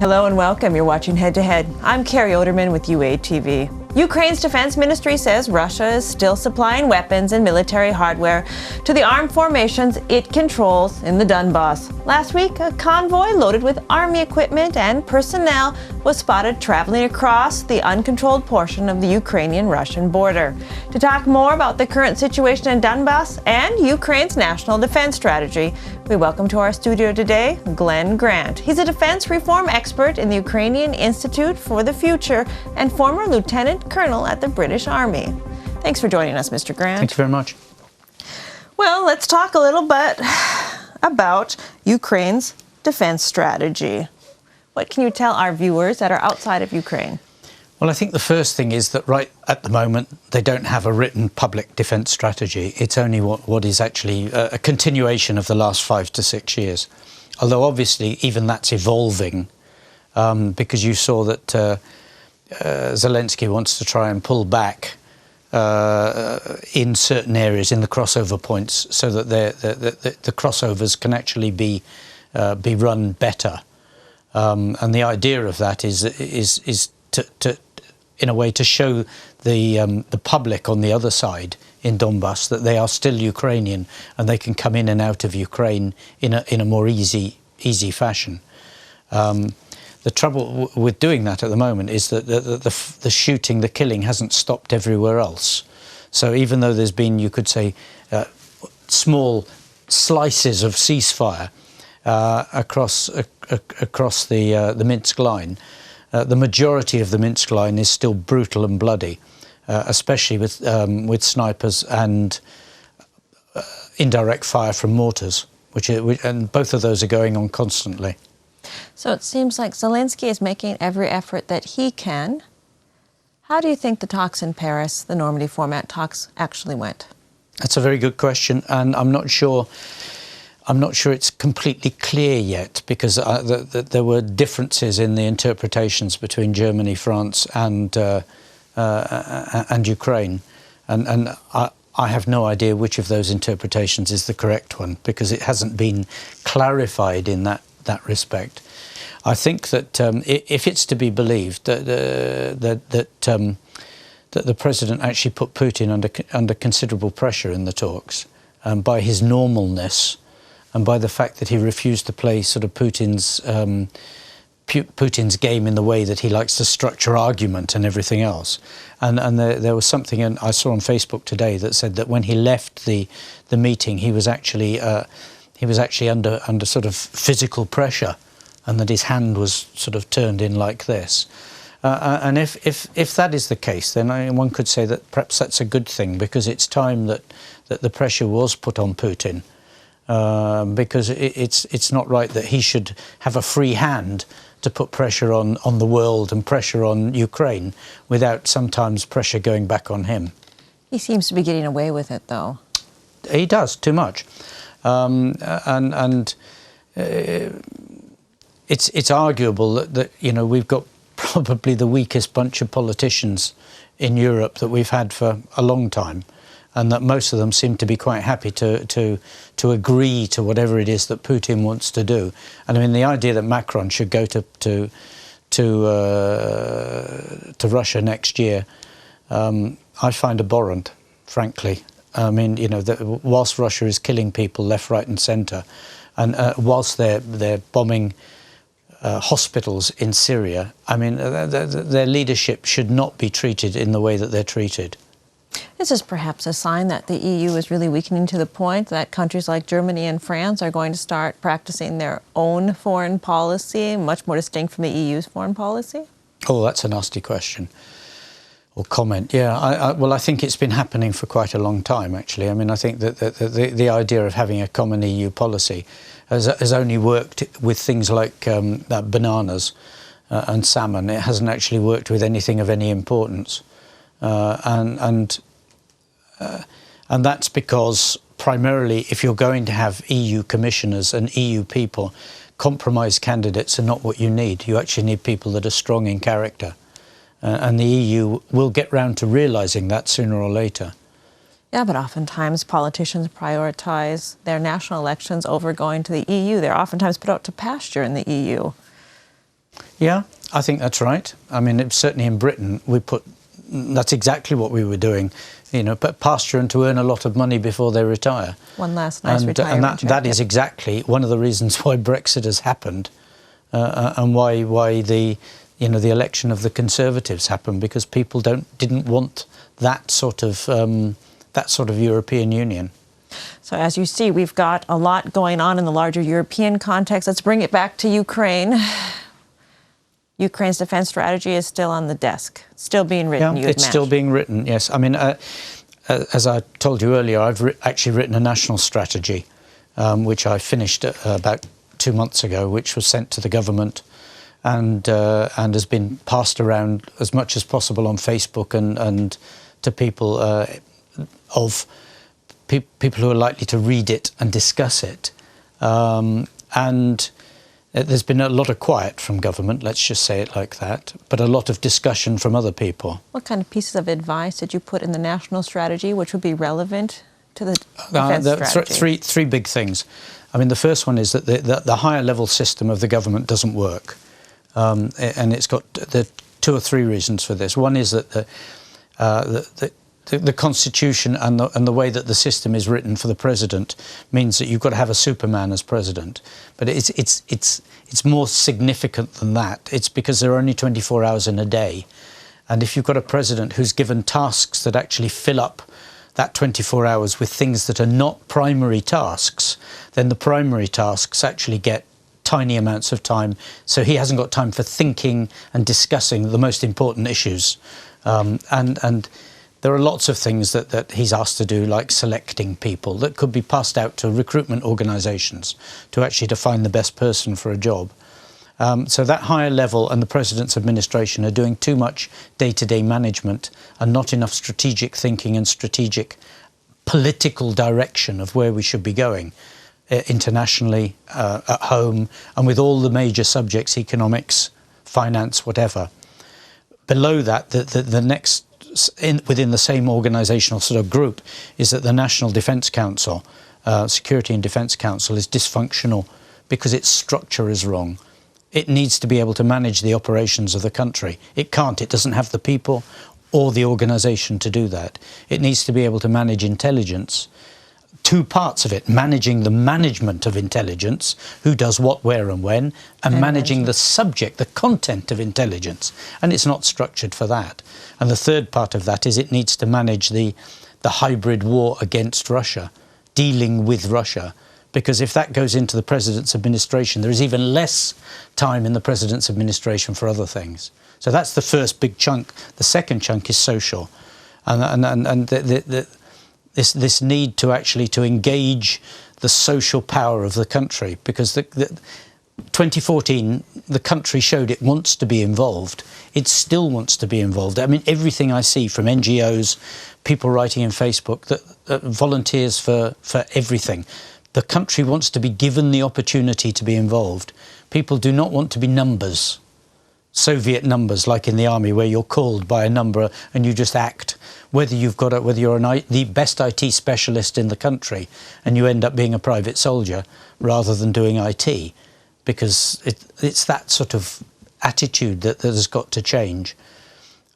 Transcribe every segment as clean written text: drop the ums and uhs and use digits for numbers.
Hello and welcome. You're watching Head to Head. I'm Carrie Oderman with UATV. Ukraine's defense ministry says Russia is still supplying weapons and military hardware to the armed formations it controls in the Donbass. Last week, a convoy loaded with army equipment and personnel was spotted traveling across the uncontrolled portion of the Ukrainian-Russian border. To talk more about the current situation in Donbass and Ukraine's national defense strategy, we welcome to our studio today Glen Grant. He's a defense reform expert in the Ukrainian Institute for the Future and former lieutenant colonel at the British Army. Thanks for joining us, Mr. Grant. Thank you very much. Well, let's talk a little bit about Ukraine's defense strategy. What can you tell our viewers that are outside of Ukraine? Well, I think the first thing is that right at the moment, they don't have a written public defence strategy. It's only what is actually a continuation of the last 5 to 6 years. Although obviously even that's evolving because you saw that Zelensky wants to try and pull back in certain areas in the crossover points so that the crossovers can actually be run better. And the idea of that is to in a way to show the public on the other side in Donbass that they are still Ukrainian and they can come in and out of Ukraine in a more easy fashion. The trouble with doing that at the moment is that the shooting, the killing hasn't stopped everywhere else. So even though there's been, you could say, small slices of ceasefire across the Minsk line, the majority of the Minsk line is still brutal and bloody, especially with snipers and indirect fire from mortars, and both of those are going on constantly. So it seems like Zelensky is making every effort that he can. How do you think the talks in Paris, the Normandy format talks, actually went? That's a very good question, and I'm not sure it's completely clear yet, because there were differences in the interpretations between Germany, France, and Ukraine, and I have no idea which of those interpretations is the correct one, because it hasn't been clarified in that respect. I think that if it's to be believed that the president actually put Putin under considerable pressure in the talks, by his normalness and by the fact that he refused to play sort of Putin's game in the way that he likes to structure argument and everything else. And there was something I saw on Facebook today that said that when he left the meeting, he was actually under sort of physical pressure, and that his hand was sort of turned in like this. And if that is the case, then one could say that perhaps that's a good thing, because it's time that the pressure was put on Putin, because it's not right that he should have a free hand to put pressure on the world and pressure on Ukraine without sometimes pressure going back on him. He seems to be getting away with it, though. He does, too much. It's arguable that we've got probably the weakest bunch of politicians in Europe that we've had for a long time, and that most of them seem to be quite happy to agree to whatever it is that Putin wants to do. And I mean, the idea that Macron should go to Russia next year, I find abhorrent, frankly. I mean, whilst Russia is killing people left, right, and centre, and whilst they're bombing hospitals in Syria, I mean, their leadership should not be treated in the way that they're treated. This is perhaps a sign that the EU is really weakening to the point that countries like Germany and France are going to start practicing their own foreign policy, much more distinct from the EU's foreign policy? Oh, that's a nasty question. Or comment. Yeah, well, I think it's been happening for quite a long time, actually. I mean, I think that the idea of having a common EU policy has only worked with things like bananas and salmon. It hasn't actually worked with anything of any importance. And that's because primarily, if you're going to have EU commissioners and EU people, compromise candidates are not what you need. You actually need people that are strong in character. And the EU will get round to realising that sooner or later. Yeah, but oftentimes politicians prioritize their national elections over going to the EU. They're oftentimes put out to pasture in the EU. Yeah, I think that's right. I mean, certainly in Britain, that's exactly what we were doing, but pasture and to earn a lot of money before they retire. One last nice retirement and check. that is exactly one of the reasons why Brexit has happened, and why the election of the Conservatives happened, because people didn't want that sort of European Union. So as you see, we've got a lot going on in the larger European context. Let's bring it back to Ukraine. Ukraine's defense strategy is still on the desk, still being written. Yeah, it's still being written, yes. I mean, as I told you earlier, I've actually written a national strategy, which I finished about 2 months ago, which was sent to the government and has been passed around as much as possible on Facebook and to people people who are likely to read it and discuss it. And there's been a lot of quiet from government, let's just say it like that, but a lot of discussion from other people. What kind of pieces of advice did you put in the national strategy which would be relevant to the defense strategy? Three big things. I mean, the first one is that the higher level system of the government doesn't work. And it's got 2 or 3 reasons for this. One is that the Constitution and the way that the system is written for the president means that you've got to have a Superman as president. But it's more significant than that. It's because there are only 24 hours in a day. And if you've got a president who's given tasks that actually fill up that 24 hours with things that are not primary tasks, then the primary tasks actually get tiny amounts of time. So he hasn't got time for thinking and discussing the most important issues. And there are lots of things that he's asked to do, like selecting people that could be passed out to recruitment organisations to find the best person for a job. So that higher level and the President's administration are doing too much day-to-day management and not enough strategic thinking and strategic political direction of where we should be going internationally, at home, and with all the major subjects, economics, finance, whatever. Below that, the next within the same organisational sort of group is that the National Defence Council, Security and Defence Council, is dysfunctional because its structure is wrong. It needs to be able to manage the operations of the country. It can't. It doesn't have the people or the organisation to do that. It needs to be able to manage intelligence. 2 parts of it: managing the management of intelligence, who does what, where and when, and managing the subject, the content of intelligence. And it's not structured for that. And the third part of that is it needs to manage the hybrid war against Russia, dealing with Russia. Because if that goes into the President's administration, there is even less time in the President's administration for other things. So that's the first big chunk. The second chunk is social. And this need to engage the social power of the country, because 2014 the country showed it wants to be involved. It still wants to be involved. I mean, everything I see from NGOs, people writing in Facebook, that volunteers for everything. The country wants to be given the opportunity to be involved. People do not want to be numbers. Soviet numbers, like in the army, where you're called by a number and you just act. Whether you're the best IT specialist in the country and you end up being a private soldier rather than doing IT, because it's that sort of attitude that has got to change.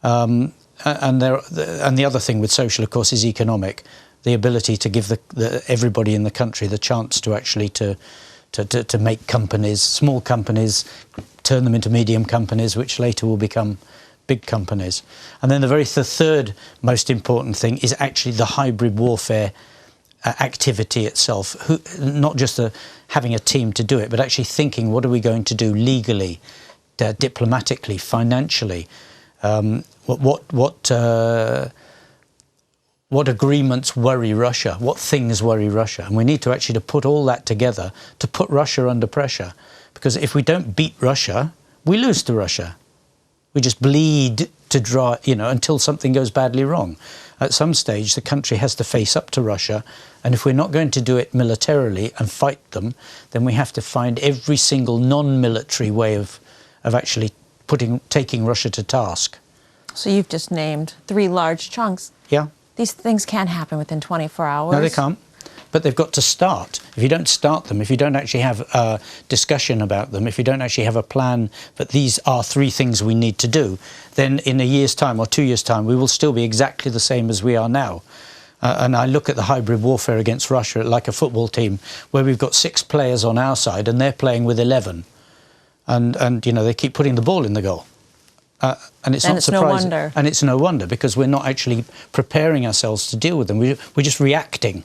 And the other thing with social, of course, is economic. The ability to give everybody in the country the chance to actually to make companies, small companies, turn them into medium companies, which later will become big companies. And then the third most important thing is actually the hybrid warfare activity itself. Not just having a team to do it, but actually thinking, what are we going to do legally, diplomatically, financially? What agreements worry Russia? What things worry Russia? And we need to actually put all that together to put Russia under pressure. Because if we don't beat Russia, we lose to Russia. We just bleed to draw, until something goes badly wrong. At some stage, the country has to face up to Russia. And if we're not going to do it militarily and fight them, then we have to find every single non-military way of actually taking Russia to task. So you've just named 3 large chunks. Yeah. These things can't happen within 24 hours. No, they can't. But they've got to start. If you don't start them, if you don't actually have a discussion about them, if you don't actually have a plan that these are 3 things we need to do, then in a year's time or 2 years' time, we will still be exactly the same as we are now. And I look at the hybrid warfare against Russia like a football team, where we've got 6 players on our side and they're playing with 11. And you know, they keep putting the ball in the goal. And it's not surprising. No wonder. And it's no wonder, because we're not actually preparing ourselves to deal with them. We're just reacting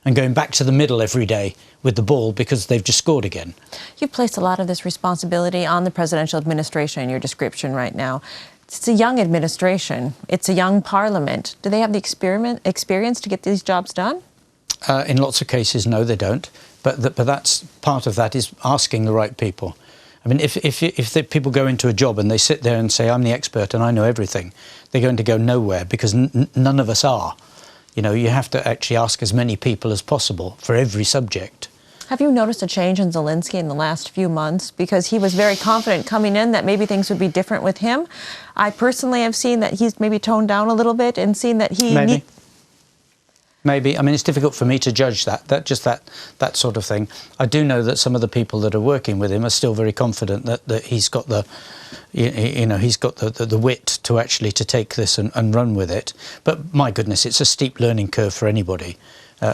and going back to the middle every day with the ball because they've just scored again. You've placed a lot of this responsibility on the presidential administration in your description right now. It's a young administration. It's a young parliament. Do they have the experience to get these jobs done? In lots of cases, no, they don't. But that's part of that is asking the right people. I mean, if the people go into a job and they sit there and say, I'm the expert and I know everything, they're going to go nowhere, because none of us are. You know, you have to actually ask as many people as possible for every subject. Have you noticed a change in Zelensky in the last few months? Because he was very confident coming in that maybe things would be different with him. I personally have seen that he's maybe toned down a little bit and seen that he... Maybe. I mean, it's difficult for me to judge that sort of thing. I do know that some of the people that are working with him are still very confident that he's got the, he's got the wit to actually to take this and run with it. But my goodness, it's a steep learning curve for anybody.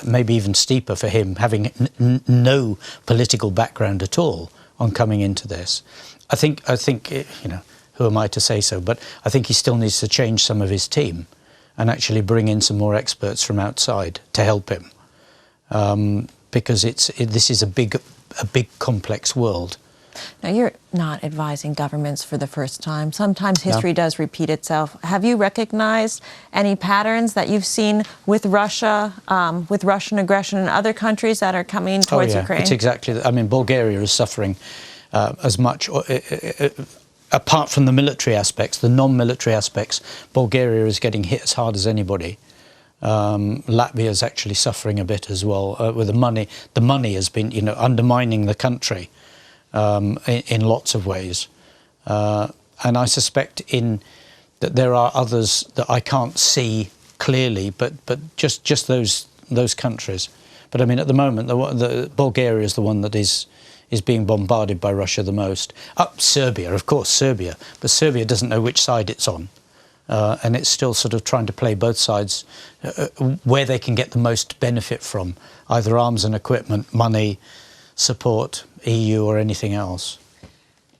Maybe even steeper for him, having no political background at all on coming into this. I think, who am I to say so? But I think he still needs to change some of his team and actually bring in some more experts from outside to help him, because this is a big, complex world. Now, you're not advising governments for the first time. Sometimes history does repeat itself. Have you recognized any patterns that you've seen with Russia, with Russian aggression in other countries that are coming towards Ukraine? It's exactly that. I mean, Bulgaria is suffering as much. Apart from the military aspects, the non-military aspects, Bulgaria is getting hit as hard as anybody. Latvia is actually suffering a bit as well with the money. The money has been, undermining the country in lots of ways. And I suspect that there are others that I can't see clearly, but just those countries. But I mean, at the moment, the Bulgaria is the one that is being bombarded by Russia the most. Serbia, of course, Serbia. But Serbia doesn't know which side it's on. And it's still sort of trying to play both sides where they can get the most benefit from, either arms and equipment, money, support, EU or anything else.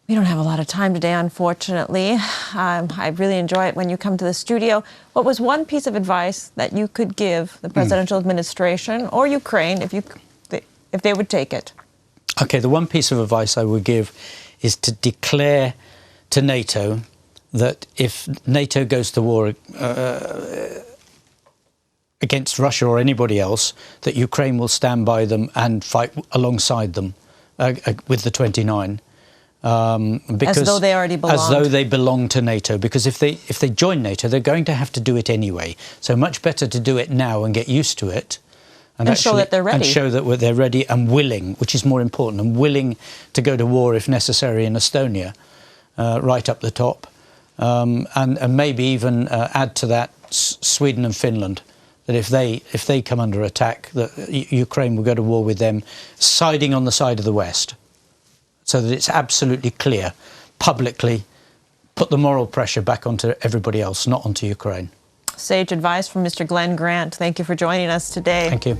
We don't have a lot of time today, unfortunately. I really enjoy it when you come to the studio. What was one piece of advice that you could give the presidential administration or Ukraine if they would take it? Okay, the one piece of advice I would give is to declare to NATO that if NATO goes to war against Russia or anybody else, that Ukraine will stand by them and fight alongside them with the 29. Because, as though they already belong. As though they belong to NATO. Because if they join NATO, they're going to have to do it anyway. So much better to do it now and get used to it. And show that they're ready. And show that they're ready and willing, which is more important, and willing to go to war if necessary in Estonia, right up the top. And maybe even add to that Sweden and Finland, that if they come under attack, that Ukraine will go to war with them, siding on the side of the West, so that it's absolutely clear, publicly, put the moral pressure back onto everybody else, not onto Ukraine. Sage advice from Mr. Glen Grant. Thank you for joining us today. Thank you.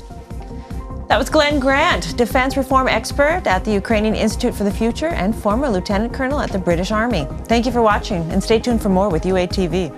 That was Glen Grant, defense reform expert at the Ukrainian Institute for the Future and former lieutenant colonel at the British Army. Thank you for watching, and stay tuned for more with UATV.